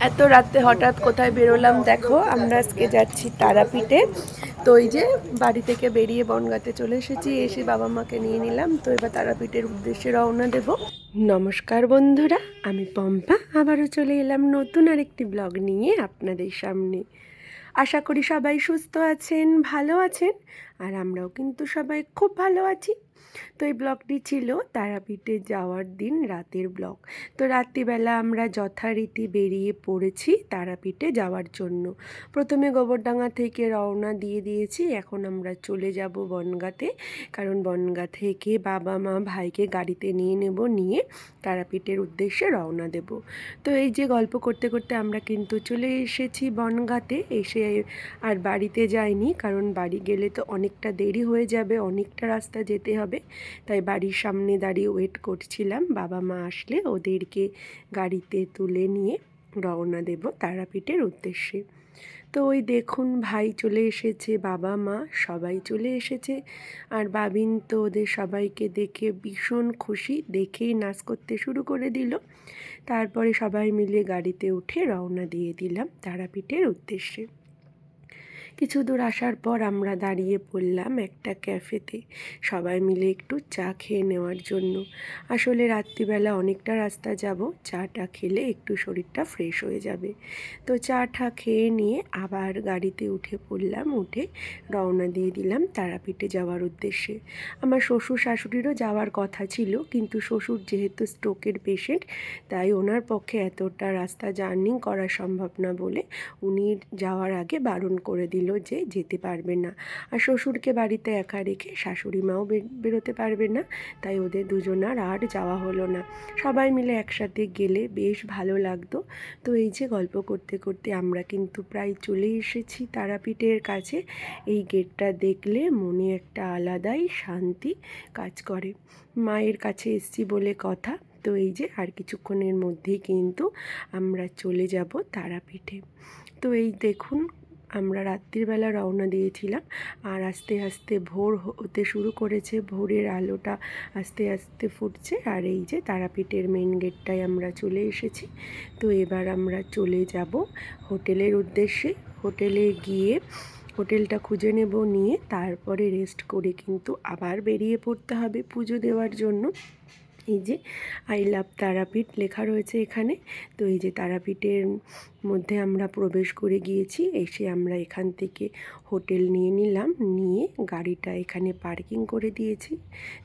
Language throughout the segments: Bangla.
এত রাতে হঠাৎ কোথায় বেরোলাম দেখো, আমরা আজকে যাচ্ছি তারাপীঠে। তো এই যে বাড়ি থেকে বেরিয়ে বনগাঁতে চলে এসেছি, এসে বাবা মাকে নিয়ে নিলাম। তো এবার তারাপীঠের উদ্দেশ্যে রওনা দেব। নমস্কার বন্ধুরা, আমি পম্পা আবারও চলে এলাম নতুন আরেকটি ব্লগ নিয়ে আপনাদের সামনে। আশা করি সবাই সুস্থ আছেন, ভালো আছেন, আর আমরাও কিন্তু সবাই খুব ভালো আছি। তো এই ব্লগটি ছিল তারাপীঠে যাওয়ার দিন রাতের ব্লগ। তো রাত্রিবেলা আমরা যথারীতি বেরিয়ে পড়েছি তারাপীঠে যাওয়ার জন্য। প্রথমে গোবরডাঙ্গা থেকে রওনা দিয়ে দিয়েছি, এখন আমরা চলে যাব বনগাঁতে। কারণ বনগাঁ থেকে বাবা মা ভাইকে গাড়িতে নিয়ে নেব, নিয়ে তারাপীঠের উদ্দেশ্যে রওনা দেব। তো এই যে গল্প করতে করতে আমরা কিন্তু চলে এসেছি বনগাঁতে। এসে আর বাড়িতে যাইনি, কারণ বাড়ি গেলে তো অনেকটা দেরি হয়ে যাবে, অনেকটা রাস্তা যেতে হবে। তাই বাড়ির সামনে দাঁড়িয়ে ওয়েট করছিলাম, বাবা মা আসলে ওদেরকে গাড়িতে তুলে নিয়ে রওনা দেব তারাপীঠের উদ্দেশ্যে। তো ওই দেখুন ভাই চলে এসেছে, বাবা মা সবাই চলে এসেছে। আর বাবিন তো ওদের সবাইকে দেখে ভীষণ খুশি, দেখেই নাচ করতে শুরু করে দিল। তারপরে সবাই মিলে গাড়িতে উঠে রওনা দিয়ে দিলাম তারাপীঠের উদ্দেশ্যে। কিছু দূর আসার পর আমরা দাঁড়িয়ে পড়লাম একটা ক্যাফেতে, সবাই মিলে একটু চা খেয়ে নেওয়ার জন্য। আসলে রাত্রিবেলা অনেকটা রাস্তা যাব, চাটা খেলে একটু শরীরটা ফ্রেশ হয়ে যাবে। তো চাটা খেয়ে নিয়ে আবার গাড়িতে উঠে পড়লাম, উঠে রওনা দিয়ে দিলাম তারাপীঠে যাওয়ার উদ্দেশ্যে। আমার শ্বশুর শাশুড়িরও যাওয়ার কথা ছিল, কিন্তু শ্বশুর যেহেতু স্ট্রোকের পেশেন্ট, তাই ওনার পক্ষে এতটা রাস্তা জার্নি করা সম্ভব না বলে উনি যাওয়ার আগে বারণ করে দিল যে যেতে পারবে না। আর শ্বশুরকে বাড়িতে একা রেখে শাশুড়ি মাও বেরোতে পারবে না, তাই ওদের দুজনার আর যাওয়া হলো না। সবাই মিলে একসাথে গেলে বেশ ভালো লাগতো। তো এই যে গল্প করতে করতে আমরা কিন্তু প্রায় চলে এসেছি তারাপীঠের কাছে। এই গেটটা দেখলে মনে একটা আলাদাই শান্তি কাজ করে। মায়ের কাছে এসছি বলে কথা। তো এই যে আর কিছুক্ষণের মধ্যেই কিন্তু আমরা চলে যাব তারাপীঠে। তো এই দেখুন, আমরা রাত্রিবেলা রওনা দিয়েছিলাম, আর আস্তে আস্তে ভোর হতে শুরু করেছে, ভোরের আলোটা আস্তে আস্তে ফুটছে। আর এই যে তারাপীঠের মেন গেটটায় আমরা চলে এসেছি। তো এবার আমরা চলে যাব হোটেলের উদ্দেশ্যে। হোটেলে গিয়ে হোটেলটা খুঁজে নেব, নিয়ে তারপরে রেস্ট করে কিন্তু আবার বেরিয়ে পড়তে হবে পুজো দেওয়ার জন্য। এই যে আই লাভ তারাপীঠ লেখা রয়েছে এখানে। তো এই যে তারাপীঠের মধ্যে আমরা প্রবেশ করে গিয়েছি। এসে আমরা এখান থেকে হোটেল নিয়ে নিলাম, নিয়ে গাড়িটা এখানে পার্কিং করে দিয়েছি।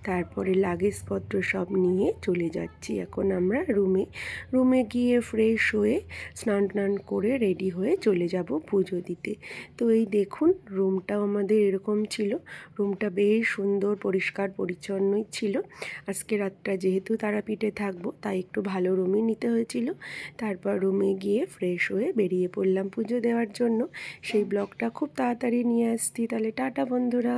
তারপরে লাগেজপত্র সব নিয়ে চলে যাচ্ছি এখন আমরা রুমে গিয়ে ফ্রেশ হয়ে স্নান টান করে রেডি হয়ে চলে যাব পুজো দিতে। তো এই দেখুন, রুমটাও আমাদের এরকম ছিল। রুমটা বেশ সুন্দর, পরিষ্কার পরিচ্ছন্নই ছিল। আজকে রাতটা যেহেতু তারাপীঠে থাকবো, তাই একটু ভালো রুমই নিতে হয়েছিল। তারপর রুমে গিয়ে ফ্রেশ হয়ে বেরিয়ে পড়লাম পুজো দেওয়ার জন্য। সেই ব্লগটা খুব তাড়াতাড়ি নিয়ে আসছি। তাহলে টাটা বন্ধুরা।